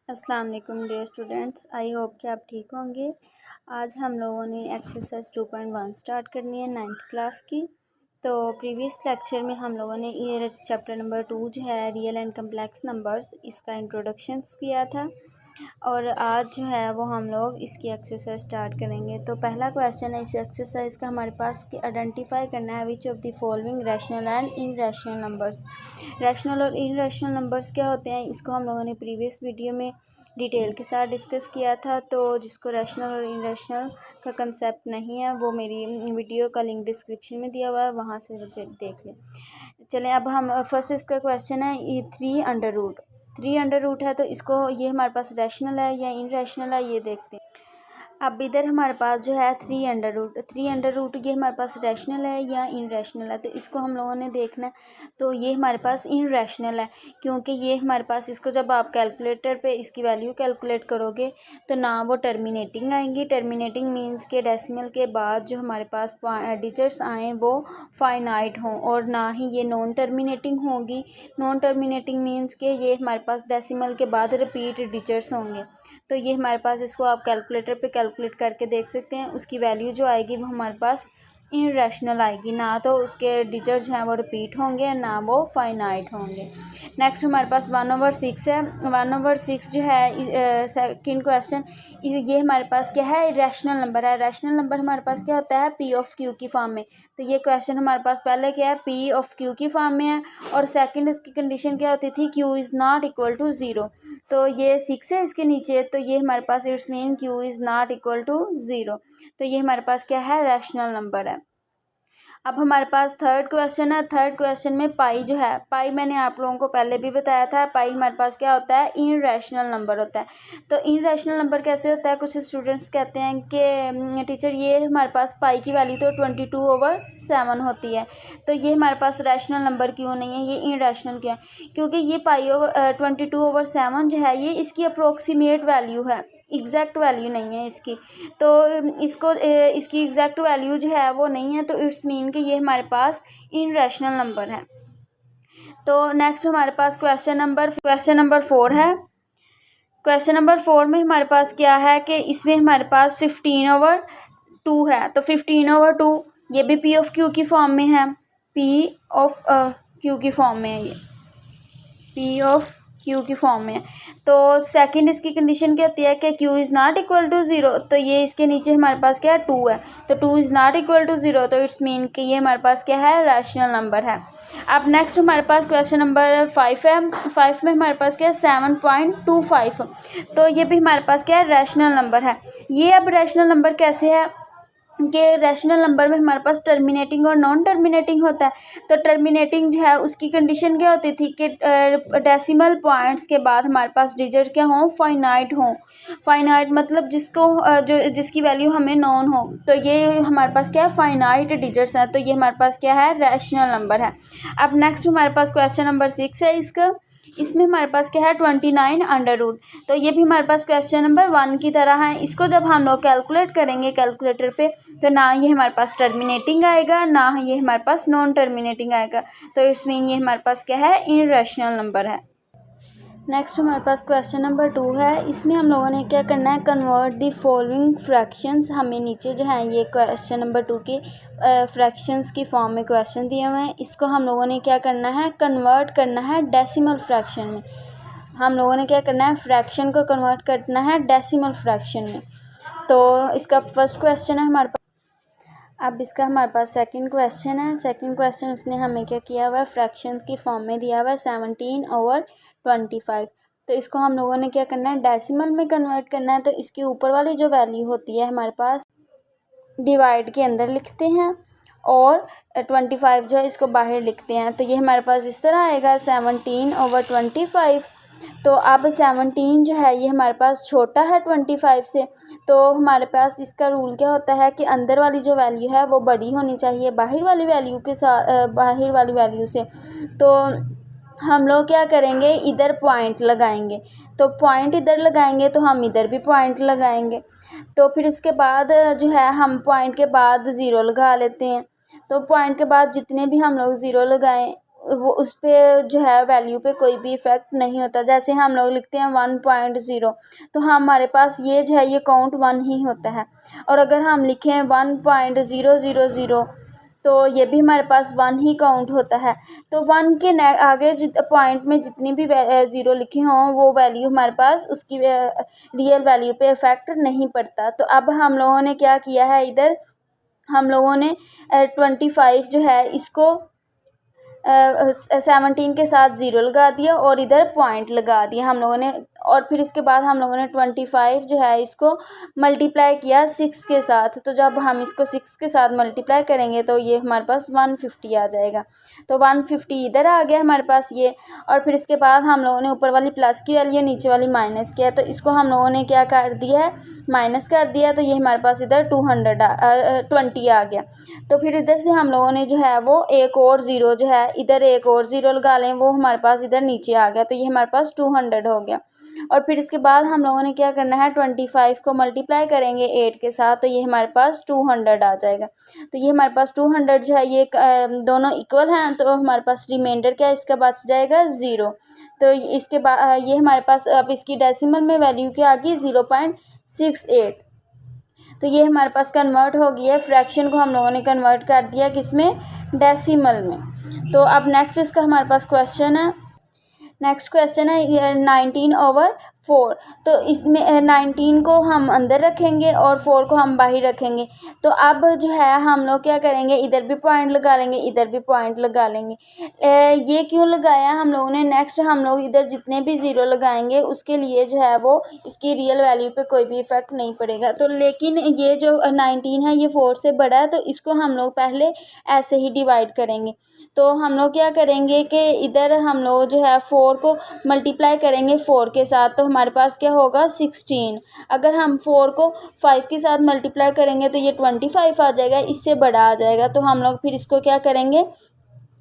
अस्सलाम वालेकुम dear students, I hope कि आप ठीक होंगे। आज हम लोगों ने एक्सरसाइज 2.1 स्टार्ट करनी है 9th क्लास की। तो प्रीवियस लेक्चर में हम लोगों ने ये चैप्टर नंबर 2 जो है रियल एंड कम्प्लेक्स नंबर्स, इसका इंट्रोडक्शंस किया था और आज जो है वो हम लोग इसकी एक्सरसाइज स्टार्ट करेंगे। तो पहला क्वेश्चन है इस एक्सरसाइज का हमारे पास कि आइडेंटिफाई करना है which of the following rational and irrational numbers. Rational और इनरैशनल नंबर्स क्या होते हैं, इसको हम लोगों ने प्रीवियस वीडियो में डिटेल के साथ डिस्कस किया था। तो जिसको रैशनल और इनरैशनल का कंसेप्ट नहीं है वो मेरी वीडियो का लिंक डिस्क्रिप्शन में दिया हुआ है, वहाँ से देख लें। चलें, अब हम फर्स्ट इसका क्वेश्चन है ये 3 अंडर रूट है, तो इसको ये हमारे पास रैशनल है या इनरैशनल है ये देखते हैं। अब इधर हमारे पास जो है 3 अंडर रूट ये हमारे पास रैशनल है या इनरैशनल है, तो इसको हम लोगों ने देखना है। तो ये हमारे पास इनरैशनल है, क्योंकि ये हमारे पास इसको जब आप कैलकुलेटर पे इसकी वैल्यू कैलकुलेट करोगे तो ना वो टर्मिनेटिंग आएंगी। टर्मिनेटिंग मींस के डेसिमल के बाद जो हमारे पास डिजिट्स आएँ वो फाइनाइट हों, और ना ही ये नॉन टर्मिनेटिंग होगी। नॉन टर्मिनेटिंग मींस के ये हमारे पास डेसिमल के बाद रिपीट डिजिट्स होंगे। तो ये हमारे पास इसको आप कैलकुलेटर पे कैलकुलेट करके देख सकते हैं। उसकी वैल्यू जो आएगी वो हमारे पास इनरैशनल आएगी, ना तो उसके डिजिट जो हैं वो रिपीट होंगे ना वो फाइनाइट होंगे। नेक्स्ट हमारे पास 1/6 है। 1/6 जो है सेकंड क्वेश्चन, ये हमारे पास क्या है, रैशनल नंबर है। रैशनल नंबर हमारे पास क्या होता है, पी ऑफ क्यू की फॉर्म में। तो ये क्वेश्चन हमारे पास पहले क्या है, पी ऑफ क्यू की फॉर्म में है, और सेकंड उसकी कंडीशन क्या होती थी, Q is not equal to 0। तो ये 6 है इसके नीचे, तो ये हमारे पास it's mean Q is not equal to 0। तो ये हमारे पास क्या है, रैशनल नंबर है। अब हमारे पास थर्ड क्वेश्चन है। थर्ड क्वेश्चन में पाई जो है, पाई मैंने आप लोगों को पहले भी बताया था, पाई हमारे पास क्या होता है, इनरैशनल नंबर होता है। तो इनरैशनल नंबर कैसे होता है, कुछ स्टूडेंट्स कहते हैं कि टीचर ये हमारे पास पाई की वैल्यू तो 22/7 होती है, तो ये हमारे पास रैशनल नंबर क्यों नहीं है, ये इनरैशनल क्यों है। क्योंकि ये पाई 22/7 जो है ये इसकी अप्रोक्सीमेट वैल्यू है, एग्जैक्ट वैल्यू नहीं है इसकी। तो इसकी एग्जैक्ट वैल्यू जो है वो नहीं है, तो इट्स मीन कि ये हमारे पास इनरैशनल नंबर है। तो नेक्स्ट हमारे पास क्वेश्चन नंबर 4 है। क्वेश्चन नंबर 4 में हमारे पास क्या है कि इसमें हमारे पास 15/2 है। तो 15/2 ये भी पी ऑफ क्यू की फॉर्म में है, पी ऑफ क्यू की फॉर्म में है, ये पी ऑफ क्यू की फॉर्म में है। तो सेकंड इसकी कंडीशन क्या होती है कि Q is not equal to 0। तो ये इसके नीचे हमारे पास क्या है, 2 है, तो 2 इज़ नॉट इक्वल टू 0, तो इट्स मीन कि ये हमारे पास क्या है, रैशनल नंबर है। अब नेक्स्ट हमारे पास क्वेश्चन नंबर 5 है। 5 में हमारे पास क्या है, 7.25। तो ये भी हमारे पास क्या है, रैशनल नंबर है। ये अब रैशनल नंबर कैसे है कि रैशनल नंबर में हमारे पास टर्मिनेटिंग और नॉन टर्मिनेटिंग होता है। तो टर्मिनेटिंग जो है उसकी कंडीशन क्या होती थी कि डेसिमल पॉइंट्स के बाद हमारे पास डिजिट क्या हों, फाइनाइट हों। फाइनाइट मतलब जिसकी वैल्यू हमें नॉन हो। तो ये हमारे पास क्या है, फाइनाइट डिजिट्स हैं, तो ये हमारे पास क्या है, रैशनल नंबर है। अब नेक्स्ट हमारे पास क्वेश्चन नंबर 6 है। इसमें हमारे पास क्या है, 29 अंडर रूट। तो ये भी हमारे पास क्वेश्चन नंबर 1 की तरह है। इसको जब हम लोग कैलकुलेट करेंगे कैलकुलेटर पे, तो ना ये हमारे पास टर्मिनेटिंग आएगा ना ये हमारे पास नॉन टर्मिनेटिंग आएगा, तो इट्स मीन ये हमारे पास क्या है, इनरैशनल नंबर है। नेक्स्ट हमारे पास क्वेश्चन नंबर 2 है। इसमें हम लोगों ने क्या करना है, कन्वर्ट द फॉलोइंग फ्रैक्शंस। हमें नीचे जो है ये क्वेश्चन नंबर 2 के फ्रैक्शंस की फॉर्म में क्वेश्चन दिए हुए हैं। इसको हम लोगों ने क्या करना है, कन्वर्ट करना है डेसिमल फ्रैक्शन में। हम लोगों ने क्या करना है, फ्रैक्शन को कन्वर्ट करना है डेसिमल फ्रैक्शन में। तो इसका फर्स्ट क्वेश्चन है हमारे पास। अब इसका हमारे पास सेकंड क्वेश्चन है। सेकंड क्वेश्चन उसने हमें क्या किया हुआ है, फ्रैक्शन की फॉर्म में दिया हुआ है 17/25। तो इसको हम लोगों ने क्या करना है, डेसिमल में कन्वर्ट करना है। तो इसके ऊपर वाली जो वैल्यू होती है हमारे पास डिवाइड के अंदर लिखते हैं, और 25 जो है इसको बाहर लिखते हैं। तो ये हमारे पास इस तरह आएगा 17/25। तो अब 17 जो है ये हमारे पास छोटा है 25 से, तो हमारे पास इसका रूल क्या होता है कि अंदर वाली जो वैल्यू है वो बड़ी होनी चाहिए बाहर वाली वैल्यू के साथ, बाहर वाली वैल्यू से। तो हम लोग क्या करेंगे, इधर पॉइंट लगाएंगे। तो पॉइंट इधर लगाएंगे तो हम इधर भी पॉइंट लगाएंगे। तो फिर इसके बाद जो है हम पॉइंट के बाद 0 लगा लेते हैं। तो पॉइंट के बाद जितने भी हम लोग 0 लगाएं वो उस पर जो है वैल्यू पे कोई भी इफ़ेक्ट नहीं होता। जैसे हम लोग लिखते हैं 1.0 तो हमारे पास ये जो है ये काउंट 1 ही होता है। और अगर हम लिखें 1.000 तो ये भी हमारे पास 1 ही काउंट होता है। तो 1 के आगे पॉइंट में जितनी भी ज़ीरो लिखे हों वो वैल्यू हमारे पास उसकी रियल वैल्यू पे इफ़ेक्ट नहीं पड़ता। तो अब हम लोगों ने क्या किया है, इधर हम लोगों ने 25 जो है इसको 17 के साथ ज़ीरो लगा दिया और इधर पॉइंट लगा दिया हम लोगों ने। और फिर इसके बाद हम लोगों ने 25 जो है इसको मल्टीप्लाई किया 6 के साथ। तो जब हम इसको 6 के साथ मल्टीप्लाई करेंगे तो ये हमारे पास 150 आ जाएगा। तो 150 इधर आ गया हमारे पास ये। और फिर इसके बाद हम लोगों ने ऊपर वाली प्लस की वैल्यू नीचे वाली माइनस किया, तो इसको हम लोगों ने क्या कर दिया है, माइनस कर दिया। तो ये हमारे पास इधर 220 आ गया। तो फिर इधर से हम लोगों ने जो है वो एक और ज़ीरो जो है इधर एक और ज़ीरो लगा लें, वो हमारे पास इधर नीचे आ गया। तो ये हमारे पास 200 हो गया। और फिर इसके बाद हम लोगों ने क्या करना है, 25 को मल्टीप्लाई करेंगे 8 के साथ, तो ये हमारे पास 200 आ जाएगा। तो ये हमारे पास 200 जो है ये दोनों इक्वल हैं। तो हमारे पास रिमाइंडर क्या है, इसका बच जाएगा 0। तो इसके बाद ये हमारे पास अब इसकी डेसिमल में वैल्यू क्या आ गई, 0.68। तो ये हमारे पास कन्वर्ट हो गया है, फ्रैक्शन को हम लोगों ने कन्वर्ट कर दिया किसमें, डेसिमल में। तो अब नेक्स्ट इसका हमारे पास क्वेश्चन है, नेक्स्ट क्वेश्चन है 19/4। तो इसमें 19 को हम अंदर रखेंगे और 4 को हम बाहर रखेंगे। तो अब जो है हम लोग क्या करेंगे, इधर भी पॉइंट लगा लेंगे, इधर भी पॉइंट लगा लेंगे। ये क्यों लगाया हम लोगों ने, नेक्स्ट हम लोग इधर जितने भी ज़ीरो लगाएंगे उसके लिए जो है वो इसकी रियल वैल्यू पे कोई भी इफ़ेक्ट नहीं पड़ेगा। तो लेकिन ये जो 19 है ये 4 से बड़ा है, तो इसको हम लोग पहले ऐसे ही डिवाइड करेंगे। तो हम लोग क्या करेंगे कि इधर हम लोग जो है 4 को मल्टीप्लाई करेंगे 4 के साथ, तो हमारे पास क्या होगा 16। अगर हम 4 को 5 के साथ मल्टीप्लाई करेंगे तो ये 25 आ जाएगा, इससे बड़ा आ जाएगा। तो हम लोग फिर इसको क्या करेंगे,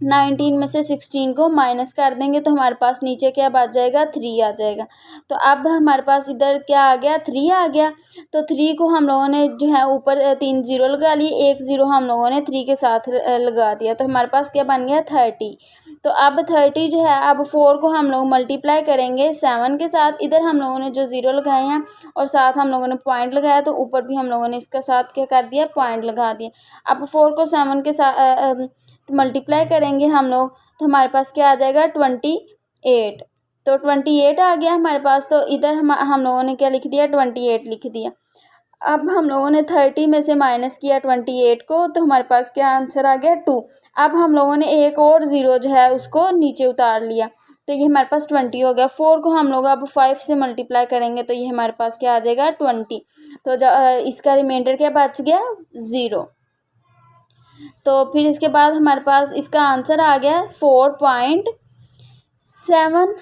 19 में से 16 को माइनस कर देंगे, तो हमारे पास नीचे क्या बच जाएगा, 3 आ जाएगा। तो अब हमारे पास इधर क्या आ गया, 3 आ गया। तो 3 को हम लोगों ने जो है ऊपर 3 ज़ीरो लगा लिए, एक ज़ीरो हम लोगों ने 3 के साथ लगा दिया, तो हमारे पास क्या बन गया 30। तो अब 30 जो है, अब 4 को हम लोग मल्टीप्लाई करेंगे 7 के साथ। इधर हम लोगों ने जो ज़ीरो लगाए हैं और साथ हम लोगों ने पॉइंट लगाया, तो ऊपर भी हम लोगों ने इसका साथ क्या कर दिया, पॉइंट लगा दिया। अब 4 को 7 के साथ मल्टीप्लाई करेंगे हम लोग, तो हमारे पास क्या आ जाएगा 28। तो 28 आ गया हमारे पास। तो इधर हम लोगों ने क्या लिख दिया, 28 लिख दिया। अब हम लोगों ने 30 में से माइनस किया 28 को, तो हमारे पास क्या आंसर आ गया 2। अब हम लोगों ने एक और ज़ीरो जो है उसको नीचे उतार लिया, तो ये हमारे पास 20 हो गया। 4 को हम लोग अब 5 से मल्टीप्लाई करेंगे, तो ये हमारे पास क्या आ जाएगा 20। तो इसका रिमाइंडर क्या बच गया, 0। तो फिर इसके बाद हमारे पास इसका आंसर आ गया 4.7।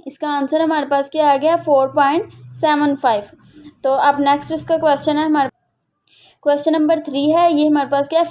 इसका आंसर हमारे पास क्या आ गया 4.75। तो अब नेक्स्ट इसका क्वेश्चन है, हमारे क्वेश्चन नंबर 3 है। ये हमारे पास क्या है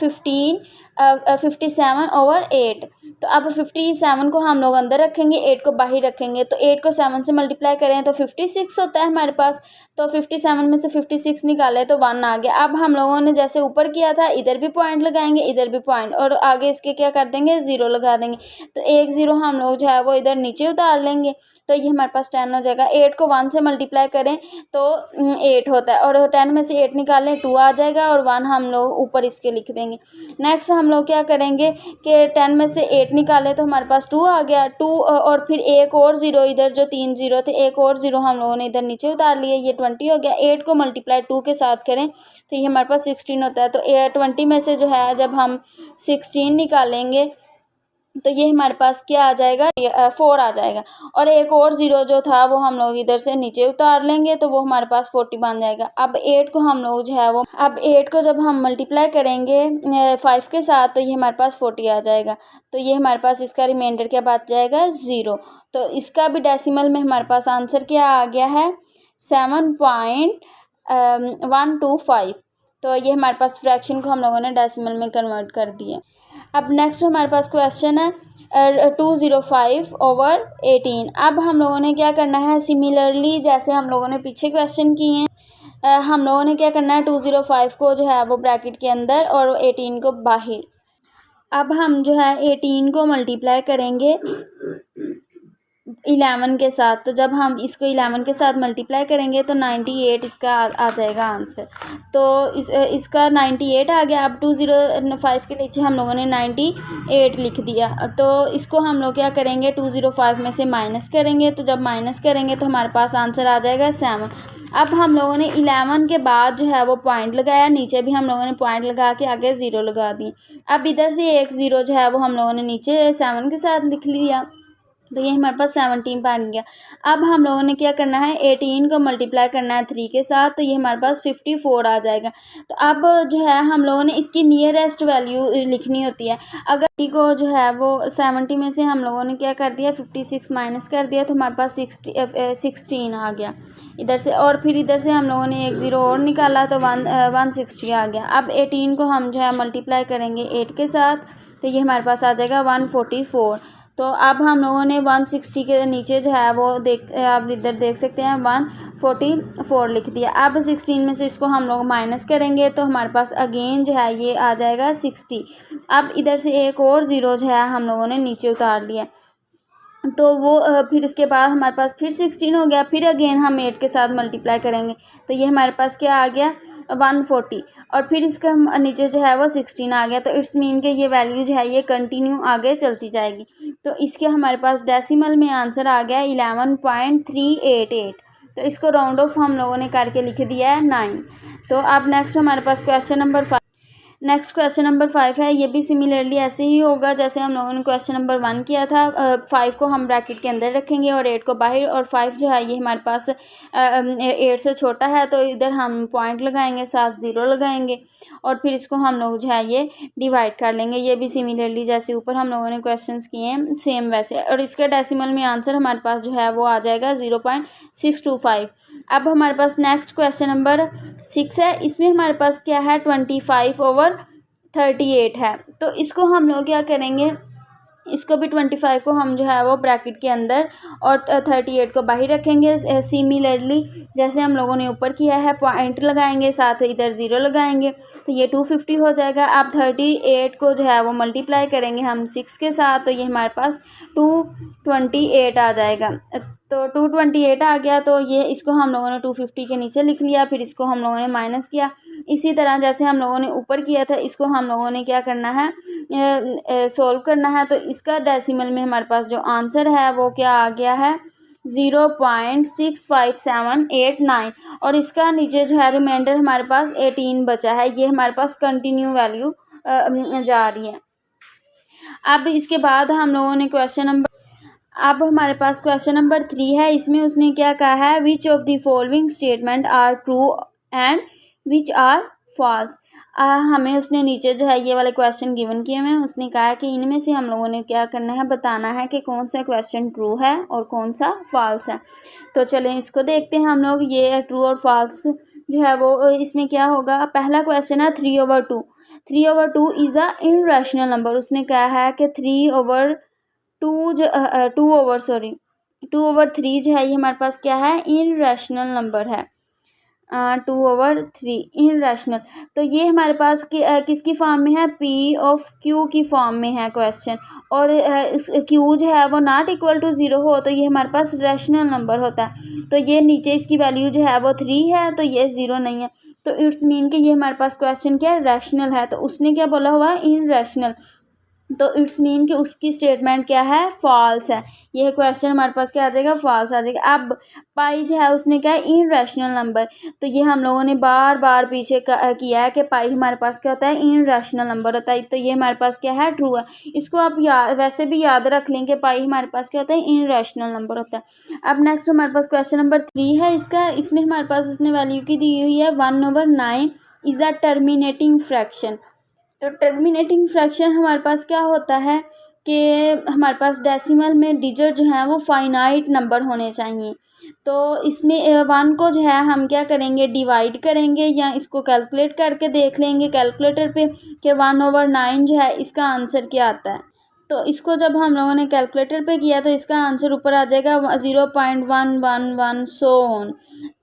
57/8। तो अब 57 को हम लोग अंदर रखेंगे, 8 को बाहर रखेंगे। तो 8 को 7 से मल्टीप्लाई करें तो 56 होता है हमारे पास। तो 57 में से 56 निकाले तो 1 आ गया। अब हम लोगों ने जैसे ऊपर किया था, इधर भी पॉइंट लगाएंगे, इधर भी पॉइंट, और आगे इसके क्या कर देंगे, ज़ीरो लगा देंगे। तो एक ज़ीरो हम लोग जो है वो इधर नीचे उतार लेंगे, तो ये हमारे पास 10 हो जाएगा। 8 को 1 से मल्टीप्लाई करें तो 8 होता है, और 10 में से 8 निकालें 2 आ जाएगा, और 1 हम लोग ऊपर इसके लिख देंगे। नेक्स्ट हम लोग क्या करेंगे कि 10 में से 8 निकालें तो हमारे पास 2 आ गया, 2 और फिर एक और ज़ीरो इधर, जो 3 ज़ीरो थे, एक और ज़ीरो हम लोगों ने इधर नीचे उतार लिए, ये 20 हो गया। 8 को मल्टीप्लाई 2 के साथ करें तो ये हमारे पास 16 होता है। तो 20 में से जो है जब हम 16 निकालेंगे तो ये हमारे पास क्या आ जाएगा, 4 आ जाएगा। और एक और ज़ीरो जो था वो हम लोग इधर से नीचे उतार लेंगे, तो वो हमारे पास 40 बन जाएगा। अब 8 को हम लोग जो है वो, अब 8 को जब हम मल्टीप्लाई करेंगे 5 के साथ, तो ये हमारे पास 40 आ जाएगा। तो ये हमारे पास इसका रिमाइंडर क्या बच जाएगा, 0। तो इसका भी डेसिमल में हमारे पास आंसर क्या आ गया है, 7.125। तो ये हमारे पास फ्रैक्शन को हम लोगों ने डेसिमल में कन्वर्ट कर दिया। अब नेक्स्ट हमारे पास क्वेश्चन है 205/18। अब हम लोगों ने क्या करना है, सिमिलरली जैसे हम लोगों ने पीछे क्वेश्चन किए हैं, हम लोगों ने क्या करना है, 205 को जो है वो ब्रैकेट के अंदर और 18 को बाहर। अब हम जो है 18 को मल्टीप्लाई करेंगे 11 के साथ। तो जब हम इसको 11 के साथ मल्टीप्लाई करेंगे तो 98 इसका आ जाएगा आंसर। तो इसका 98 आ गया। अब 205 के नीचे हम लोगों ने 98 लिख दिया। तो इसको हम लोग क्या करेंगे, 205 में से माइनस करेंगे। तो जब माइनस करेंगे तो हमारे पास आंसर आ जाएगा 7। अब हम लोगों ने 11 के बाद जो है वो पॉइंट लगाया, नीचे भी हम लोगों ने पॉइंट लगा के आगे 0 लगा दिए। अब इधर से एक 0 जो है वो हम लोगों ने नीचे 7 के साथ लिख लिया। तो ये हमारे पास 17 बन गया। अब हम लोगों ने क्या करना है, 18 को मल्टीप्लाई करना है 3 के साथ। तो ये हमारे पास 54 आ जाएगा। तो अब जो है हम लोगों ने इसकी नियरेस्ट वैल्यू लिखनी होती है। अगर 80 को जो है वो 70 में से हम लोगों ने क्या कर दिया, 56 माइनस कर दिया, तो हमारे पास 16 आ गया इधर से। और फिर इधर से हम लोगों ने एक 0 और निकाला तो 160 आ गया। अब 18 को हम जो है मल्टीप्लाई करेंगे 8 के साथ। तो ये हमारे पास आ जाएगा 144। तो अब हम लोगों ने 160 के नीचे जो है वो आप इधर देख सकते हैं 144 लिख दिया। अब 16 में से इसको हम लोग माइनस करेंगे तो हमारे पास अगेन जो है ये आ जाएगा 60। अब इधर से एक और 0 जो है हम लोगों ने नीचे उतार लिया। तो वो फिर उसके बाद हमारे पास फिर 16 हो गया। फिर अगेन हम 8 के साथ मल्टीप्लाई करेंगे तो ये हमारे पास क्या आ गया, 140। और फिर इसका नीचे जो है वो 16 आ गया। तो इट्स मीन के ये वैल्यू जो है ये कंटिन्यू आगे चलती जाएगी। तो इसके हमारे पास डेसिमल में आंसर आ गया 11.388। तो इसको राउंड ऑफ हम लोगों ने करके लिख दिया है 9। तो अब नेक्स्ट हमारे पास क्वेश्चन नंबर 5 है। ये भी सिमिलरली ऐसे ही होगा जैसे हम लोगों ने क्वेश्चन नंबर 1 किया था। 5 को हम ब्रैकेट के अंदर रखेंगे और 8 को बाहर। और 5 जो है ये हमारे पास 8 से छोटा है तो इधर हम पॉइंट लगाएंगे, साथ 0 लगाएंगे और फिर इसको हम लोग जो है ये डिवाइड कर लेंगे। ये भी सिमिलरली जैसे ऊपर हम लोगों ने क्वेश्चंस किए हैं सेम वैसे। और इसके डेसिमल में आंसर हमारे पास जो है वो आ जाएगा 0.625। अब हमारे पास नेक्स्ट क्वेश्चन नंबर 6 है। इसमें हमारे पास क्या है, 25/38 है। तो इसको हम लोग क्या करेंगे, इसको भी 25 को हम जो है वो ब्रैकेट के अंदर और 38 को बाहर रखेंगे। सिमिलरली जैसे हम लोगों ने ऊपर किया है, पॉइंट लगाएंगे, साथ इधर 0 लगाएंगे तो ये 250 हो जाएगा। अब 38 को जो है वो मल्टीप्लाई करेंगे हम 6 के साथ तो ये हमारे पास 228 आ जाएगा। तो 228 आ गया। तो ये इसको हम लोगों ने 250 के नीचे लिख लिया, फिर इसको हम लोगों ने माइनस किया। इसी तरह जैसे हम लोगों ने ऊपर किया था इसको हम लोगों ने क्या करना है, सोल्व करना है। तो इसका डेसिमल में हमारे पास जो आंसर है वो क्या आ गया है, 0.65789। और इसका नीचे जो है रिमाइंडर हमारे पास 18 बचा है। ये हमारे पास कंटिन्यू वैल्यू जा रही है। अब इसके बाद हम लोगों ने अब हमारे पास क्वेश्चन नंबर 3 है। इसमें उसने क्या कहा है, which of the following statement are true and which are false. हमें उसने नीचे जो है ये वाले क्वेश्चन गिवन किए हुए हैं। उसने कहा है कि इनमें से हम लोगों ने क्या करना है, बताना है कि कौन सा क्वेश्चन ट्रू है और कौन सा फॉल्स है। तो चलें इसको देखते हैं हम लोग, ये ट्रू और फॉल्स जो है वो इसमें क्या होगा। पहला क्वेश्चन है 3/2। 3/2 इज़ अ इनरैशनल नंबर। उसने कहा है कि 2/3 जो है ये हमारे पास क्या है, इनरैशनल नंबर है। 2/3 इनरैशनल। तो ये हमारे पास किसकी फॉर्म में है, P ऑफ Q की फॉर्म में है क्वेश्चन। और Q जो है वो नॉट इक्वल टू 0 हो तो ये हमारे पास रैशनल नंबर होता है। तो ये नीचे इसकी वैल्यू जो है वो 3 है तो ये 0 नहीं है। तो इट्स मीन कि ये हमारे पास क्वेश्चन क्या है, रैशनल है। तो उसने क्या बोला हुआ है, इनरैशनल। तो इट्स मीन कि उसकी स्टेटमेंट क्या है, फॉल्स है। यह क्वेश्चन हमारे पास क्या आ जाएगा, फॉल्स आ जाएगा। अब पाई जो है उसने क्या है, इनरैशनल नंबर। तो ये हम लोगों ने बार बार पीछे किया है कि पाई हमारे पास क्या होता है, इनरैशनल नंबर होता है। तो ये हमारे पास क्या है, ट्रू है। इसको आप वैसे भी याद रख लें कि पाई हमारे पास क्या होता है, इनरैशनल नंबर होता है। अब नेक्स्ट हमारे पास क्वेश्चन नंबर 3 है। इसमें हमारे पास उसने वैल्यू की दी हुई है 1/9 इज़ अ टर्मिनेटिंग फ्रैक्शन। तो टर्मिनेटिंग फ्रैक्शन हमारे पास क्या होता है कि हमारे पास डेसिमल में डिजिट जो हैं वो फाइनाइट नंबर होने चाहिए। तो इसमें 1 को जो है हम क्या करेंगे, डिवाइड करेंगे या इसको कैलकुलेट करके देख लेंगे कैलकुलेटर पे कि 1/9 जो है इसका आंसर क्या आता है। तो इसको जब हम लोगों ने कैलकुलेटर पे किया तो इसका आंसर ऊपर आ जाएगा 0.111 सो ऑन।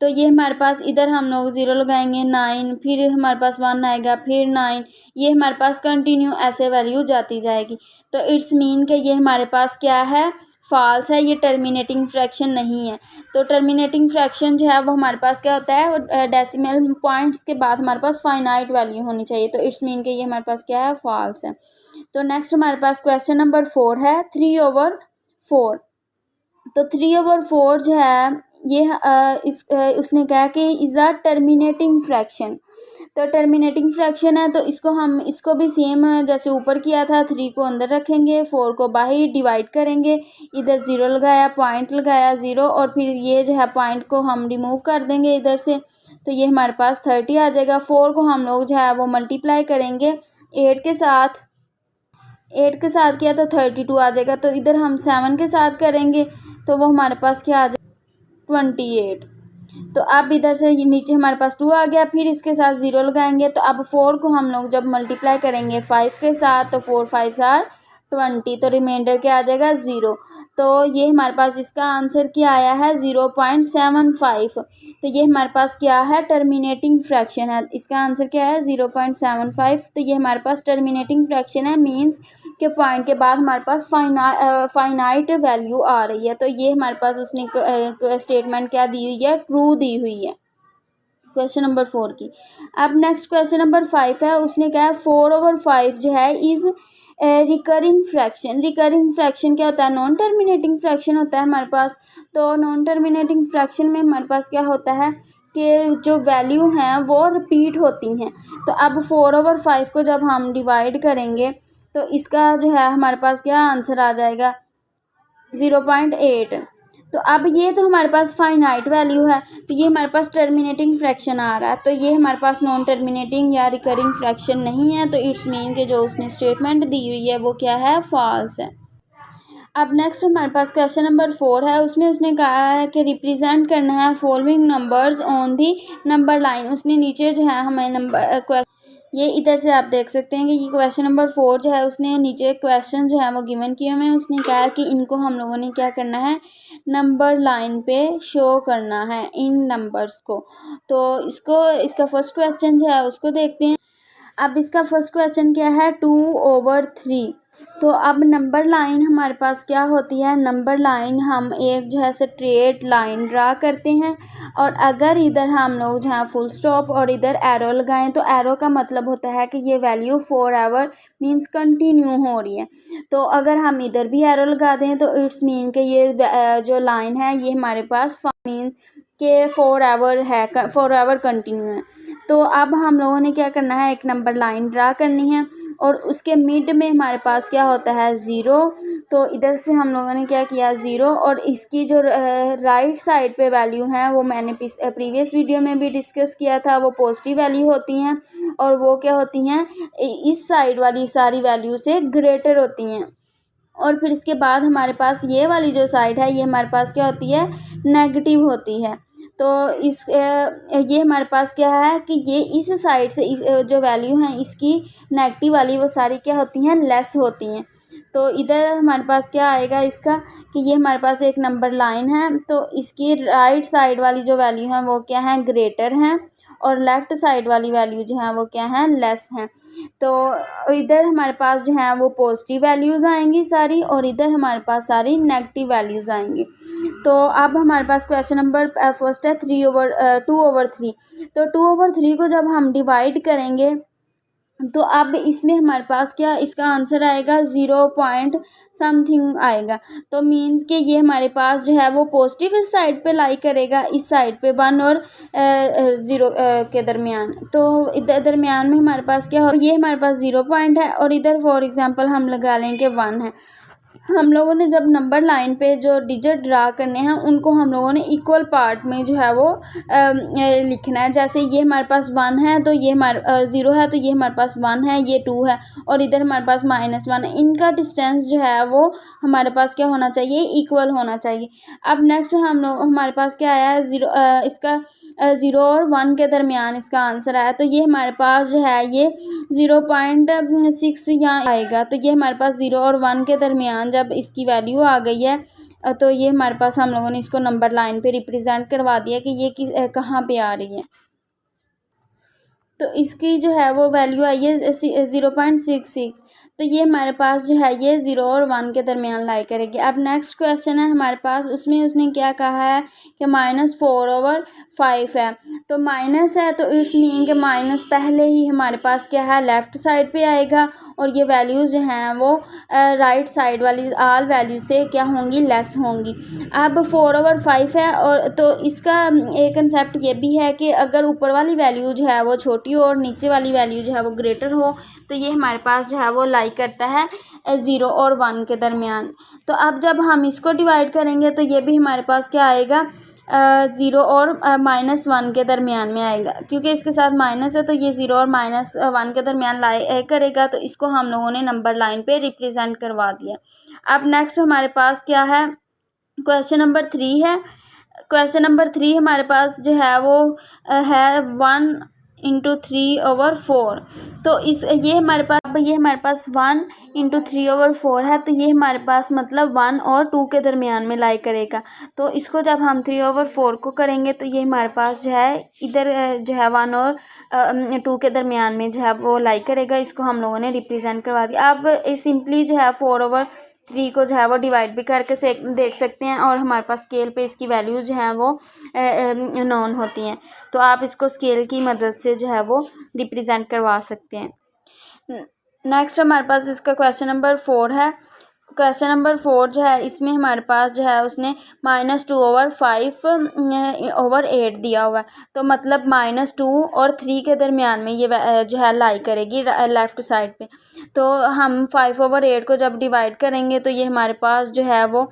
तो ये हमारे पास इधर हम लोग 0 लगाएंगे 9, फिर हमारे पास 1 आएगा, फिर 9, ये हमारे पास कंटिन्यू ऐसे वैल्यू जाती जाएगी। तो इट्स मीन कि ये हमारे पास क्या है, फॉल्स है, ये टर्मिनेटिंग फ्रैक्शन नहीं है। तो टर्मिनेटिंग फ्रैक्शन जो है वो हमारे पास क्या होता है, डेसिमल पॉइंट्स के बाद हमारे पास फाइनाइट वैल्यू होनी चाहिए। तो इट्स मीन कि ये हमारे पास क्या है, फॉल्स है। तो नेक्स्ट हमारे पास क्वेश्चन नंबर 4 है 3/4। तो 3/4 जो है ये उसने कहा कि इज़ अ टर्मिनेटिंग फ्रैक्शन। तो टर्मिनेटिंग फ्रैक्शन है, तो इसको भी सेम जैसे ऊपर किया था, 3 को अंदर रखेंगे, 4 को बाहर डिवाइड करेंगे, इधर 0 लगाया, पॉइंट लगाया 0, और फिर ये जो है पॉइंट को हम रिमूव कर देंगे इधर से, तो ये हमारे पास 30 आ जाएगा। 4 को हम लोग जो है वो मल्टीप्लाई करेंगे 8 के साथ, 8 के साथ किया तो 32 आ जाएगा। तो इधर हम 7 के साथ करेंगे तो वो हमारे पास क्या आ जाएगा, 28। तो अब इधर से नीचे हमारे पास 2 आ गया, फिर इसके साथ 0 लगाएंगे। तो अब 4 को हम लोग जब मल्टीप्लाई करेंगे 5 के साथ तो 4 5 आर 20, तो रिमाइंडर क्या आ जाएगा, 0। तो ये हमारे पास इसका आंसर क्या आया है, 0.75। तो ये हमारे पास क्या है, टर्मिनेटिंग फ्रैक्शन है। इसका आंसर क्या है, 0.75। तो ये हमारे पास टर्मिनेटिंग फ्रैक्शन है, मीन्स के पॉइंट के बाद हमारे पास फाइनाइट वैल्यू आ रही है। तो ये हमारे पास उसने स्टेटमेंट क्या दी हुई है, ट्रू दी हुई है क्वेश्चन नंबर 4 की। अब नेक्स्ट क्वेश्चन नंबर 5 है, उसने कहा है 4/5 जो है is recurring fraction. Recurring fraction क्या होता है, नॉन टर्मिनेटिंग फ्रैक्शन होता है हमारे पास। तो नॉन टर्मिनेटिंग फ्रैक्शन में हमारे पास क्या होता है कि जो वैल्यू हैं वो रिपीट होती हैं। तो अब 4/5 को जब हम डिवाइड करेंगे तो इसका जो है हमारे पास क्या आंसर आ जाएगा, 0.8। तो अब ये तो हमारे पास फाइनाइट वैल्यू है, तो ये हमारे पास टर्मिनेटिंग फ्रैक्शन आ रहा है, तो ये हमारे पास नॉन टर्मिनेटिंग या रिकरिंग फ्रैक्शन नहीं है। तो इट्स मीन के जो उसने स्टेटमेंट दी हुई है वो क्या है, फॉल्स है। अब नेक्स्ट हमारे पास क्वेश्चन नंबर 4 है, उसमें उसने कहा है कि रिप्रेजेंट करना है following numbers on the number line. उसने नीचे जो है हमें नंबर, ये इधर से आप देख सकते हैं कि ये क्वेश्चन नंबर 4 जो है उसने नीचे क्वेश्चन जो है वो गिवन किए हुए हैं। उसने कहा कि इनको हम लोगों ने क्या करना है, नंबर लाइन पे शो करना है इन नंबर्स को। तो इसका फर्स्ट क्वेश्चन जो है उसको देखते हैं। अब इसका फर्स्ट क्वेश्चन क्या है, 2/3। तो अब नंबर लाइन हमारे पास क्या होती है, नंबर लाइन हम एक जो है स्ट्रेट लाइन ड्रा करते हैं, और अगर इधर हम लोग जहाँ फुल स्टॉप और इधर एरो लगाएं तो एरो का मतलब होता है कि ये वैल्यू फॉरएवर मींस कंटिन्यू हो रही है। तो अगर हम इधर भी एरो लगा दें तो इट्स मीन कि ये जो लाइन है ये हमारे पास मीन के फॉरएवर है, फॉरएवर कंटिन्यू है। तो अब हम लोगों ने क्या करना है, एक नंबर लाइन ड्रा करनी है, और उसके मिड में हमारे पास क्या होता है, 0। तो इधर से हम लोगों ने क्या किया, 0, और इसकी जो राइट साइड पे वैल्यू है वो मैंने प्रीवियस वीडियो में भी डिस्कस किया था, वो पॉजिटिव वैल्यू होती हैं, और वो क्या होती हैं, इस साइड वाली सारी वैल्यू से ग्रेटर होती हैं। और फिर इसके बाद हमारे पास ये वाली जो साइड है ये हमारे पास क्या होती है, नेगेटिव होती है। तो ये हमारे पास क्या है कि ये इस साइड से जो वैल्यू है इसकी नेगेटिव वाली वो सारी क्या होती हैं, लेस होती हैं। तो इधर हमारे पास क्या आएगा इसका, कि ये हमारे पास एक नंबर लाइन है, तो इसकी राइट साइड वाली जो वैल्यू है वो क्या है, ग्रेटर हैं, और लेफ़्ट साइड वाली वैल्यू जो है वो क्या है, लेस हैं। तो इधर हमारे पास जो है वो पॉजिटिव वैल्यूज़ आएंगी सारी, और इधर हमारे पास सारी नेगेटिव वैल्यूज़ आएंगी। तो अब हमारे पास क्वेश्चन नंबर फर्स्ट है 2/3। तो 2/3 को जब हम डिवाइड करेंगे तो अब इसमें हमारे पास क्या इसका आंसर आएगा, 0 समथिंग आएगा। तो मीन्स कि ये हमारे पास जो है वो पॉजिटिव इस साइड पे लाई करेगा, इस साइड पे 1 और 0 के दरमियान। तो इधर दरमियान में हमारे पास क्या हो, ये हमारे पास 0 पॉइंट है, और इधर फॉर एग्जांपल हम लगा लें कि 1 है। हम लोगों ने जब नंबर लाइन पे जो डिजिट ड्रा करने हैं उनको हम लोगों ने इक्वल पार्ट में जो है वो लिखना है। जैसे ये हमारे पास 1 है तो ये हमारे 0 है, तो ये हमारे पास 1 है, ये 2 है, और इधर हमारे पास -1 है। इनका डिस्टेंस जो है वो हमारे पास क्या होना चाहिए, इक्वल होना चाहिए। अब नेक्स्ट हम लोग हमारे पास क्या आया है, 0 इसका 0 और 1 के दरमियान इसका आंसर आया। तो ये हमारे पास जो है ये 0.6 यहाँ आएगा। तो ये हमारे पास 0 और 1 के दरमियान जब इसकी वैल्यू आ गई है तो ये हमारे पास हम लोगों ने इसको नंबर लाइन पे रिप्रेजेंट करवा दिया कि ये कहाँ पे आ रही है। तो इसकी जो है वो वैल्यू आई है 0.66। तो ये हमारे पास जो है ये 0 और 1 के दरमियान लाई करेगी। अब नेक्स्ट क्वेश्चन है हमारे पास, उसमें उसने क्या कहा है कि -4/5 है। तो माइनस है तो इट्स मीन कि माइनस पहले ही हमारे पास क्या है लेफ़्ट साइड पे आएगा और ये वैल्यूज़ जो हैं वो राइट साइड वाली आल वैल्यू से क्या होंगी, लेस होंगी। अब 4/5 है और तो इसका एक कंसेप्ट ये भी है कि अगर ऊपर वाली वैल्यू जो है वो छोटी हो और नीचे वाली वैल्यू जो है वो ग्रेटर हो तो ये हमारे पास जो है वो लाई करता है 0 और 1 के दरमियान। तो अब जब हम इसको डिवाइड करेंगे तो ये भी हमारे पास क्या आएगा 0 और -1 के दरमियान में आएगा, क्योंकि इसके साथ माइनस है तो ये 0 और -1 के दरमियान लाई करेगा। तो इसको हम लोगों ने नंबर लाइन पे रिप्रेजेंट करवा दिया। अब नेक्स्ट हमारे पास क्या है, क्वेश्चन नंबर 3 है। क्वेश्चन नंबर 3 हमारे पास जो है वो है 1/3/4। तो ये हमारे पास 1/3/4 है। तो ये हमारे पास मतलब 1 और 2 के दरमियान में लाई करेगा। तो इसको जब हम 3/4 को करेंगे तो ये हमारे पास जो है इधर जो है 1 और 2 के दरमियान में जो है वो लाई करेगा। इसको हम लोगों ने रिप्रेजेंट करवा दिया। अब सिंपली जो है 4/3 को जो है वो डिवाइड भी करके देख सकते हैं और हमारे पास स्केल पे इसकी वैल्यूज़ जो हैं वो नॉन होती हैं। तो आप इसको स्केल की मदद से जो है वो रिप्रेजेंट करवा सकते हैं। नेक्स्ट हमारे पास इसका क्वेश्चन नंबर 4 है। क्वेश्चन नंबर 4 जो है इसमें हमारे पास जो है उसने -2/5/8 दिया हुआ है। तो मतलब -2 और 3 के दरमियान में ये जो है लाई करेगी लेफ़्ट साइड पे। तो हम 5/8 को जब डिवाइड करेंगे तो ये हमारे पास जो है वो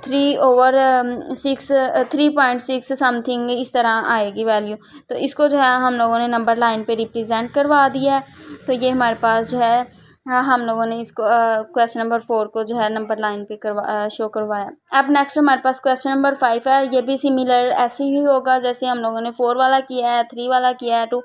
3.6 समथिंग इस तरह आएगी वैल्यू। तो इसको जो है हम लोगों ने नंबर लाइन पे रिप्रेजेंट करवा दिया है। तो ये हमारे पास जो है हम लोगों ने इसको क्वेश्चन नंबर 4 को जो है नंबर लाइन पे शो करवाया। अब नेक्स्ट हमारे पास क्वेश्चन नंबर 5 है। ये भी सिमिलर ऐसे ही होगा जैसे हम लोगों ने 4 वाला किया है, 3 वाला किया है, 2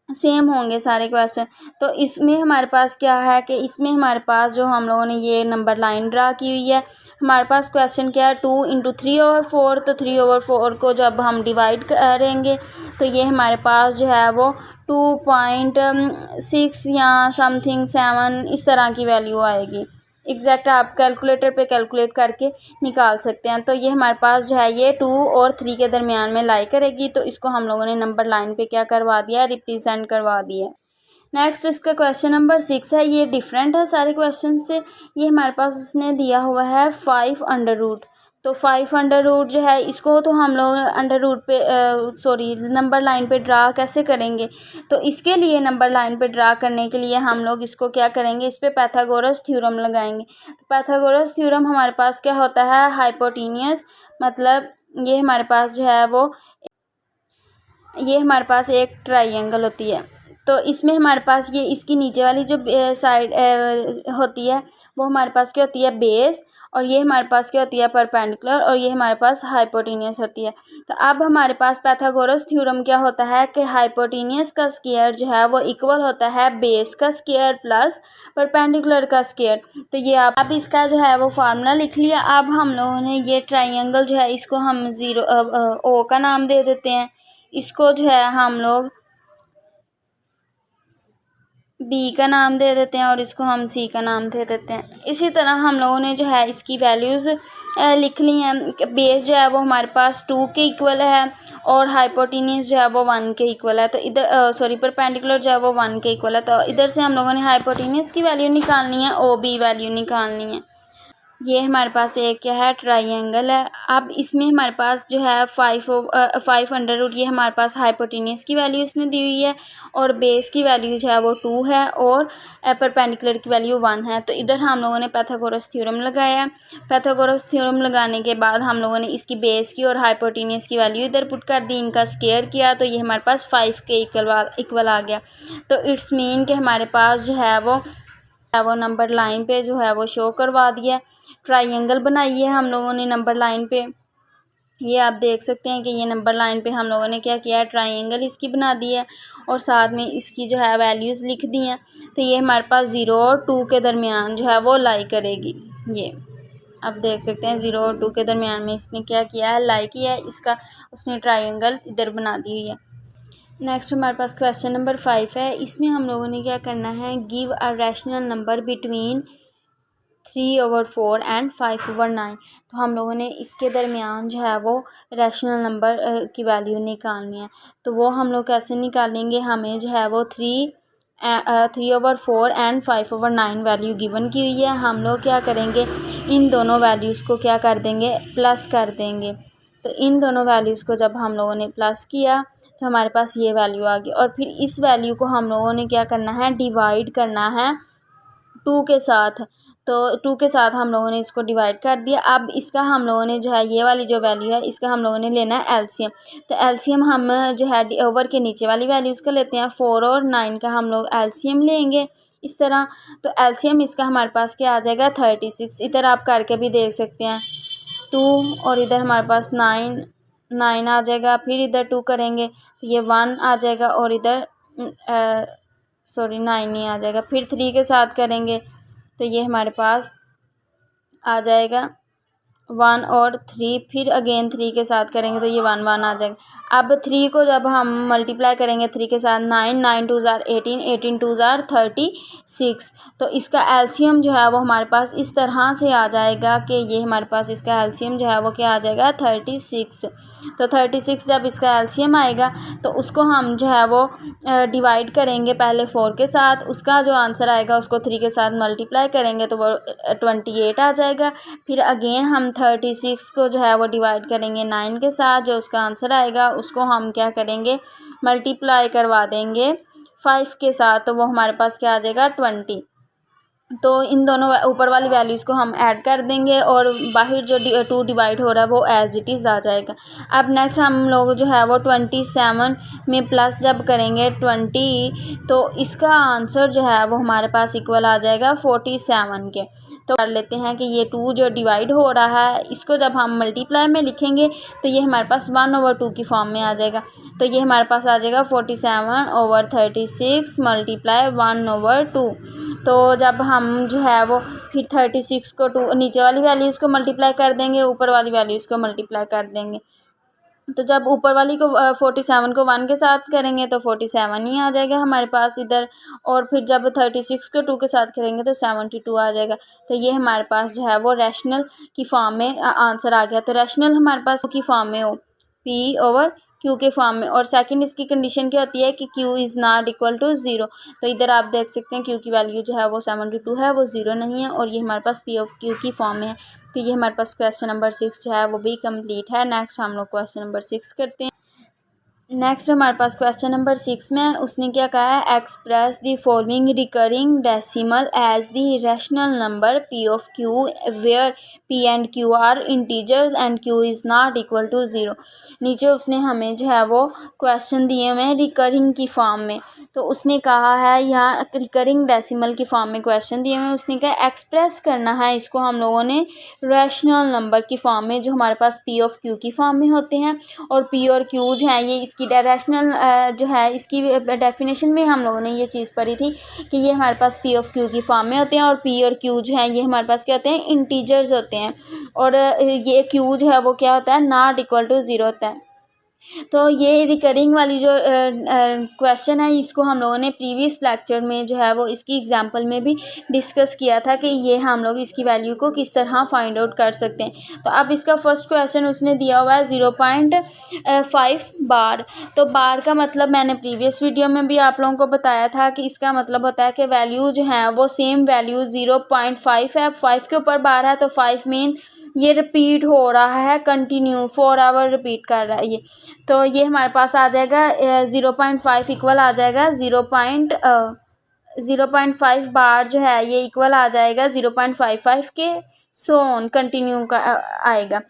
सेम होंगे सारे क्वेश्चन। तो इसमें हमारे पास क्या है कि इसमें हमारे पास जो हम लोगों ने ये नंबर लाइन ड्रा की हुई है, हमारे पास क्वेश्चन क्या है 2 × 3/4। तो 3/4 को जब हम डिवाइड करेंगे तो ये हमारे पास जो है वो 2.6 या समथिंग 7 इस तरह की वैल्यू आएगी। एग्जैक्ट आप कैलकुलेटर पे कैलकुलेट करके निकाल सकते हैं। तो ये हमारे पास जो है ये 2 और 3 के दरमियान में लाई करेगी। तो इसको हम लोगों ने नंबर लाइन पे क्या करवा दिया, रिप्रेजेंट करवा दिया। नेक्स्ट इसका क्वेश्चन नंबर 6 है। ये डिफरेंट है सारे क्वेश्चन से। ये हमारे पास उसने दिया हुआ है 5√। तो 5√, जो है इसको तो हम लोग अंडर रूट पे नंबर लाइन पे ड्रा कैसे करेंगे। तो इसके लिए नंबर लाइन पे ड्रा करने के लिए हम लोग इसको क्या करेंगे, इस पे पाइथागोरस थ्योरम लगाएंगे। तो पाइथागोरस थ्योरम हमारे पास क्या होता है, हाइपोटेन्यूस, मतलब ये हमारे पास जो है वो ये हमारे पास एक ट्राइंगल होती है। तो इसमें हमारे पास ये इसकी नीचे वाली जो साइड होती है वो हमारे पास क्या होती है, बेस, और ये हमारे पास क्या होती है, परपेंडिकुलर, और ये हमारे पास हाइपोटेन्यूस होती है। तो अब हमारे पास पाइथागोरस थ्योरम क्या होता है कि हाइपोटेन्यूस का स्क्वायर जो है वो इक्वल होता है बेस का स्क्वायर प्लस परपेंडिकुलर का स्क्वायर। तो ये आप इसका जो है वो फार्मूला लिख लिया। अब हम लोगों ने ये ट्राइंगल जो है इसको हम O का नाम दे देते हैं, इसको जो है हम लोग B का नाम दे देते हैं और इसको हम C का नाम दे देते हैं। इसी तरह हम लोगों ने जो है इसकी वैल्यूज़ लिख ली हैं। बेस जो है वो हमारे पास 2 के इक्वल है और हाइपोटेन्यूस जो है वो 1 के इक्वल है। तो इधर परपेंडिकुलर जो है वो 1 के इक्वल है। तो इधर से हम लोगों ने हाइपोटेन्यूस की वैल्यू निकालनी है, OB वैल्यू निकालनी है। ये हमारे पास एक क्या है, ट्राइंगल है। अब इसमें हमारे पास जो है 5√, ये हमारे पास हाइपोटेन्यूस की वैल्यू इसने दी हुई है और बेस की वैल्यू जो है वो 2 है और परपेंडिकुलर की वैल्यू 1 है। तो इधर हम लोगों ने पाइथागोरस थ्योरम लगाया। पाइथागोरस थ्योरम लगाने के बाद हम लोगों ने इसकी बेस की और हाइपोटेन्यूस की वैल्यू इधर पुट कर दी, इनका स्क्वायर किया, तो ये हमारे पास 5 के इक्वल आ गया। तो इट्स मीन कि हमारे पास जो है वो नंबर लाइन पे जो है वो शो करवा दिया। ट्राइंगल बनाई है हम लोगों ने नंबर लाइन पे। ये आप देख सकते हैं कि ये नंबर लाइन पे हम लोगों ने क्या किया है, ट्राइंगल इसकी बना दी है और साथ में इसकी जो है वैल्यूज़ लिख दी हैं। तो ये हमारे पास 0 और 2 के दरमियान जो है वो लाई करेगी। ये आप देख सकते हैं 0 और 2 के दरमियान में इसने क्या किया है, लाई किया है, इसका उसने ट्राइंगल इधर बना दी हुई है। नेक्स्ट हमारे पास क्वेश्चन नंबर 5 है। इसमें हम लोगों ने क्या करना है, give a rational number between 3/4 and 5/9। तो हम लोगों ने इसके दरमियान जो है वो रैशनल नंबर की वैल्यू निकालनी है। तो वो हम लोग कैसे निकालेंगे, हमें जो है वो 3/4 एंड 5/9 वैल्यू गिवन की हुई है। हम लोग क्या करेंगे, इन दोनों वैल्यूज़ को क्या कर देंगे, प्लस कर देंगे। तो इन दोनों वैल्यूज़ को जब हम लोगों ने प्लस किया तो हमारे पास ये वैल्यू आ गई और फिर इस वैल्यू को हम लोगों ने क्या करना है, डिवाइड करना है 2 के साथ। तो 2 के साथ हम लोगों ने इसको डिवाइड कर दिया। अब इसका हम लोगों ने जो है, ये वाली जो वैल्यू है इसका हम लोगों ने लेना है एलसीएम। तो एलसीएम हम जो है ओवर के नीचे वाली वैल्यूज़ का लेते हैं, 4 और 9 का हम लोग एलसीएम लेंगे इस तरह। तो एलसीएम इसका हमारे पास क्या आ जाएगा, 36। इधर आप करके भी देख सकते हैं, 2 और इधर हमारे पास 9 आ जाएगा। फिर इधर 2 करेंगे तो ये 1 आ जाएगा और इधर 9 नहीं आ जाएगा। फिर 3 के साथ करेंगे तो ये हमारे पास आ जाएगा 1 और 3। फिर अगेन 3 के साथ करेंगे तो ये 1 आ जाएगा। अब 3 को जब हम मल्टीप्लाई करेंगे 3 के साथ, 9 2 ज़ार 18, 18 2 ज़ार 36। तो इसका एलसीएम जो है वो हमारे पास इस तरह से आ जाएगा कि ये हमारे पास इसका एलसीएम जो है वो क्या आ जाएगा, 36। तो 36 जब इसका एलसीएम आएगा तो उसको हम जो है वो डिवाइड करेंगे पहले 4 के साथ। उसका जो आंसर आएगा उसको 3 के साथ मल्टीप्लाई करेंगे तो वो 28 आ जाएगा। फिर अगेन हम 36 को जो है वो डिवाइड करेंगे 9 के साथ। जो उसका आंसर आएगा उसको हम क्या करेंगे, मल्टीप्लाई करवा देंगे 5 के साथ। तो वो हमारे पास क्या आ जाएगा, 20। तो इन दोनों ऊपर वाली वैल्यूज़ को हम ऐड कर देंगे और बाहर जो 2 डिवाइड हो रहा है वो एज इट इज़ आ जाएगा। अब नेक्स्ट हम लोग जो है वो 27 में प्लस जब करेंगे 20 तो इसका आंसर जो है वो हमारे पास इक्वल आ जाएगा 47 के। तो कर लेते हैं कि ये 2 जो डिवाइड हो रहा है इसको जब हम मल्टीप्लाई में लिखेंगे तो ये हमारे पास 1/2 की फॉर्म में आ जाएगा। तो ये हमारे पास आ जाएगा 47/36 मल्टीप्लाई 1/2। तो जब हम जो है वो फिर 36 को 2 नीचे वाली वैल्यूज़ को मल्टीप्लाई कर देंगे, ऊपर वाली वैल्यूज़ को मल्टीप्लाई कर देंगे। तो जब ऊपर वाली को 47 को 1 के साथ करेंगे तो 47 ही आ जाएगा हमारे पास इधर। और फिर जब 36 को 2 के साथ करेंगे तो 72 आ जाएगा। तो ये हमारे पास जो है वो रैशनल की फॉर्म में आंसर आ गया। तो रैशनल हमारे पास की फॉर्म में हो, P/Q के फॉर्म में। और सेकंड इसकी कंडीशन क्या होती है कि Q is not equal to 0। तो इधर आप देख सकते हैं Q की वैल्यू जो है वो 72 है, वो 0 नहीं है और ये हमारे पास P/Q की फॉर्म में है। तो ये हमारे पास क्वेश्चन नंबर 6 जो है वो भी कंप्लीट है। नेक्स्ट हम लोग क्वेश्चन नंबर 6 करते हैं। नेक्स्ट हमारे पास क्वेश्चन नंबर 6 में उसने क्या कहा है, express the following recurring decimal as the rational number P/Q where P and Q are integers and Q is not equal to 0। नीचे उसने हमें जो है वो क्वेश्चन दिए हुए हैं रिकरिंग की फॉर्म में। तो उसने कहा है यहाँ रिकरिंग डेसिमल की फॉर्म में क्वेश्चन दिए हुए हैं। उसने कहा एक्सप्रेस करना है इसको हम लोगों ने रैशनल नंबर की फॉर्म में जो हमारे पास P/Q की फॉर्म में होते हैं। और P और Q जो है ये इसकी रैशनल जो है इसकी डेफिनेशन में हम लोगों ने ये चीज़ पढ़ी थी कि ये हमारे पास P/Q की फॉर्म में होते हैं। और P और Q जो है ये हमारे पास क्या होते हैं, इंटीजर्स होते हैं। और ये Q जो है वो क्या होता है, नॉट इक्वल टू 0 होता है। तो ये रिकरिंग वाली जो क्वेश्चन है इसको हम लोगों ने प्रीवियस लेक्चर में जो है वो इसकी एग्जांपल में भी डिस्कस किया था कि ये हम लोग इसकी वैल्यू को किस तरह फाइंड आउट कर सकते हैं। तो अब इसका फर्स्ट क्वेश्चन उसने दिया हुआ है 0.5 बार। तो बार का मतलब मैंने प्रीवियस वीडियो में भी आप लोगों को बताया था कि इसका मतलब होता है कि वैल्यू जो है वो सेम वैल्यू 0.5 है। 5 के ऊपर बार है तो 5 मीन ये रिपीट हो रहा है कंटिन्यू 4 आवर रिपीट कर रहा है ये। तो ये हमारे पास आ जाएगा 0.5 इक्वल आ जाएगा 0.5 बार जो है ये इक्वल आ जाएगा 0.55 के सोन कंटिन्यू का आएगा।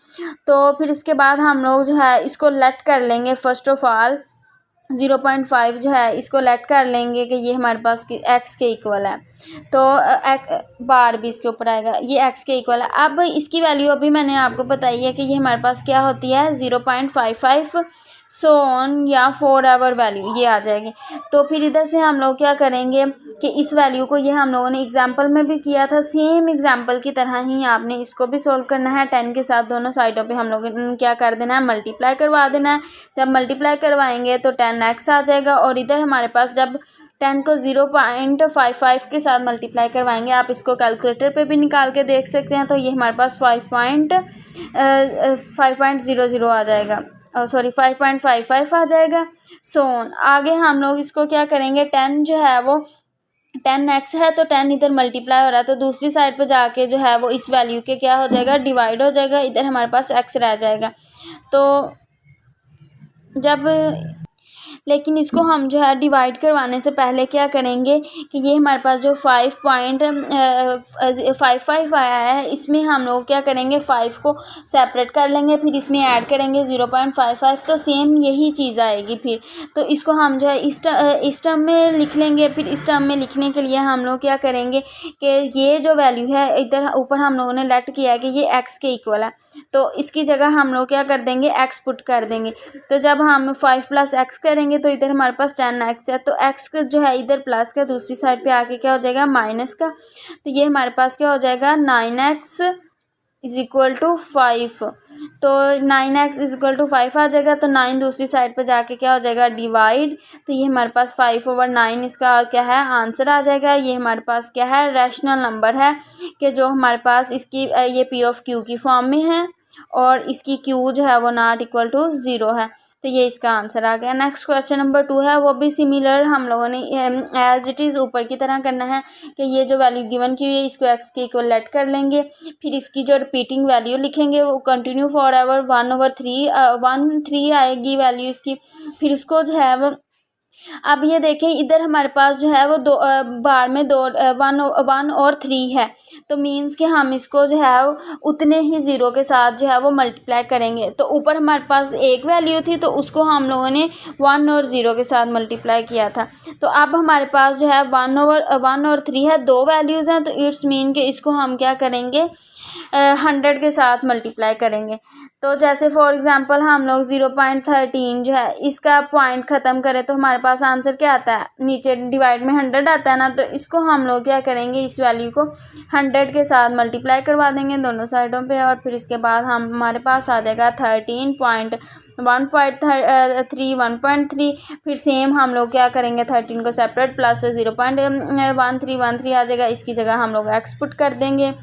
तो फिर इसके बाद हम लोग जो है इसको लेट कर लेंगे फर्स्ट ऑफ ऑल 0.5 जो है इसको लेट कर लेंगे कि ये हमारे पास एक्स के इक्वल है, तो बार भी इसके ऊपर आएगा, ये एक्स के इक्वल है। अब इसकी वैल्यू अभी मैंने आपको बताई है कि ये हमारे पास क्या होती है 0.55 सो ऑन या फॉर एवर वैल्यू ये आ जाएगी। तो फिर इधर से हम लोग क्या करेंगे कि इस वैल्यू को, ये हम लोगों ने एग्जांपल में भी किया था, सेम एग्जांपल की तरह ही आपने इसको भी सोल्व करना है। 10 के साथ दोनों साइडों पे हम लोग क्या कर देना है, मल्टीप्लाई करवा देना है। जब मल्टीप्लाई करवाएंगे तो 10x आ जाएगा, और इधर हमारे पास जब 10 को 0.55 के साथ मल्टीप्लाई करवाएंगे, आप इसको कैलकुलेटर पे भी निकाल के देख सकते हैं, तो ये हमारे पास 5.00 आ जाएगा, सॉरी 5.55 आ जाएगा। सो आगे हम लोग इसको क्या करेंगे, 10 जो है वो 10x है तो 10 इधर मल्टीप्लाई हो रहा है, तो दूसरी साइड पे जाके जो है वो इस वैल्यू के क्या हो जाएगा, डिवाइड हो जाएगा। इधर हमारे पास x रह जाएगा। तो जब लेकिन इसको हम जो है डिवाइड करवाने से पहले क्या करेंगे कि ये हमारे पास जो 5.55 आया है, इसमें हम लोग क्या करेंगे 5 को सेपरेट कर लेंगे, फिर इसमें ऐड करेंगे 0.55, तो सेम यही चीज़ आएगी फिर। तो इसको हम जो है इस टर्म में लिख लेंगे। फिर इस टर्म में लिखने के लिए हम लोग क्या करेंगे कि ये जो वैल्यू है इधर ऊपर हम लोगों ने लेट किया है कि ये x के इक्वल है, तो इसकी जगह हम लोग क्या कर देंगे, x पुट कर देंगे। तो जब हम 5 + x करेंगे तो इधर हमारे पास 10x है, तो x का जो है इधर प्लस का, दूसरी साइड पे आके क्या हो जाएगा माइनस का, तो ये हमारे पास क्या हो जाएगा 9x = 5। तो 9x = 5 आ जाएगा, तो 9 दूसरी साइड पे जाके क्या हो जाएगा डिवाइड, तो ये हमारे पास 5/9 इसका क्या है आंसर आ जाएगा। ये हमारे पास क्या है रैशनल नंबर है कि जो हमारे पास इसकी ये P(q) की फॉर्म में है, और इसकी q जो है वो ≠ 0 है, तो ये इसका आंसर आ गया। नेक्स्ट क्वेश्चन नंबर 2 है, वो भी सिमिलर हम लोगों ने एज इट इज़ ऊपर की तरह करना है कि ये जो वैल्यू गिवन की हुई है इसको x के इक्वल लेट कर लेंगे, फिर इसकी जो रिपीटिंग वैल्यू लिखेंगे वो कंटिन्यू फॉर एवर 1/3 आएगी वैल्यू इसकी। फिर इसको जो है वो अब ये देखें इधर हमारे पास जो है वो बार में 1 और 3 है, तो मीन्स कि हम इसको जो है उतने ही ज़ीरो के साथ जो है वो मल्टीप्लाई करेंगे। तो ऊपर हमारे पास एक वैल्यू थी तो उसको हम लोगों ने 1 और 0 के साथ मल्टीप्लाई किया था। तो अब हमारे पास जो है 1 और 3 है, दो वैल्यूज़ हैं, तो इट्स मीन कि इसको हम क्या करेंगे 100 के साथ मल्टीप्लाई करेंगे। तो जैसे फॉर एग्जांपल हम लोग 0.13 जो है इसका पॉइंट ख़त्म करें तो हमारे पास आंसर क्या आता है, नीचे डिवाइड में 100 आता है ना, तो इसको हम लोग क्या करेंगे इस वैल्यू को 100 के साथ मल्टीप्लाई करवा देंगे दोनों साइडों पे, और फिर इसके बाद हमारे पास आ जाएगा 13.1.3 फिर सेम हम लोग क्या करेंगे 13 को सेपरेट प्लस 0.1313 आ जाएगा, इसकी जगह हम लोग एक्स पुट कर देंगे।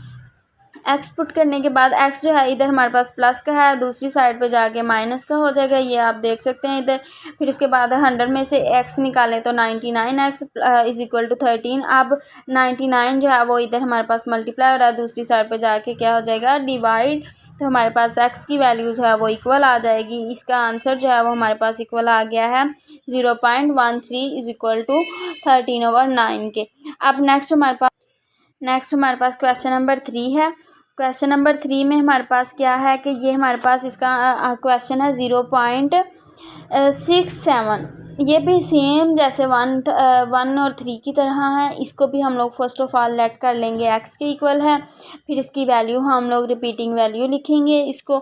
एक्स पुट करने के बाद एक्स जो है इधर हमारे पास प्लस का है, दूसरी साइड पे जाके माइनस का हो जाएगा, ये आप देख सकते हैं इधर। फिर इसके बाद 100 में से एक्स निकालें तो 99x = 13। अब 99 जो है वो इधर हमारे पास मल्टीप्लाई हो रहा है, दूसरी साइड पे जाके क्या हो जाएगा डिवाइड, तो हमारे पास एक्स की वैल्यू जो है वो इक्वल आ जाएगी। इसका आंसर जो है वो हमारे पास इक्वल आ गया है 0.13 = 13/9 के। अब नेक्स्ट हमारे पास क्वेश्चन नंबर 3 है। क्वेश्चन नंबर 3 में हमारे पास क्या है कि ये हमारे पास इसका क्वेश्चन है 0.67। ये भी सेम जैसे 1 और 3 की तरह है, इसको भी हम लोग फर्स्ट ऑफ ऑल लेट कर लेंगे x के इक्वल है, फिर इसकी वैल्यू हम लोग रिपीटिंग वैल्यू लिखेंगे इसको,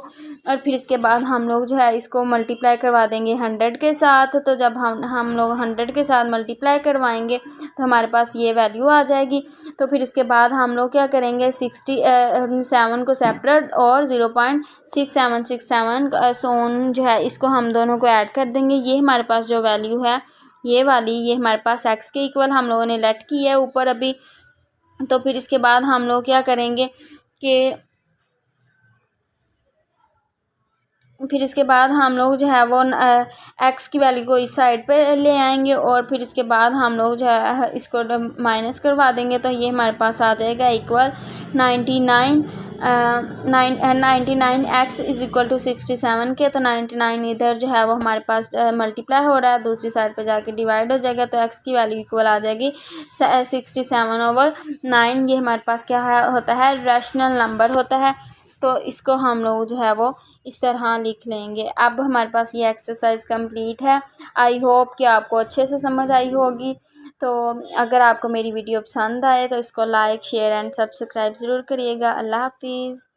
और फिर इसके बाद हम लोग जो है इसको मल्टीप्लाई करवा देंगे 100 के साथ। तो जब हम लोग 100 के साथ मल्टीप्लाई करवाएंगे तो हमारे पास ये वैल्यू आ जाएगी। तो फिर इसके बाद हम लोग क्या करेंगे 67 को सेपरेट और 0.6767 सोन जो है इसको हम दोनों को ऐड कर देंगे। ये हमारे पास जो वैल्यू है ये वाली, ये हमारे पास x के इक्वल हम लोगों ने लेट की है ऊपर अभी। तो फिर इसके बाद हम लोग क्या करेंगे कि फिर इसके बाद हम लोग जो है वो x की वैल्यू को इस साइड पे ले आएंगे, और फिर इसके बाद हम लोग जो है इसको माइनस करवा देंगे, तो ये हमारे पास आ जाएगा इक्वल 99x = 67 के। तो 99 इधर जो है वो हमारे पास मल्टीप्लाई हो रहा है, दूसरी साइड पे जाके डिवाइड हो जाएगा, तो x की वैल्यू इक्वल आ जाएगी 67/9। ये हमारे पास क्या है होता है रैशनल नंबर होता है। तो इसको हम लोग जो है वो इस तरह लिख लेंगे। अब हमारे पास ये एक्सरसाइज कंप्लीट है। आई होप कि आपको अच्छे से समझ आई होगी। तो अगर आपको मेरी वीडियो पसंद आए तो इसको लाइक शेयर एंड सब्सक्राइब ज़रूर करिएगा। अल्लाह हाफिज़।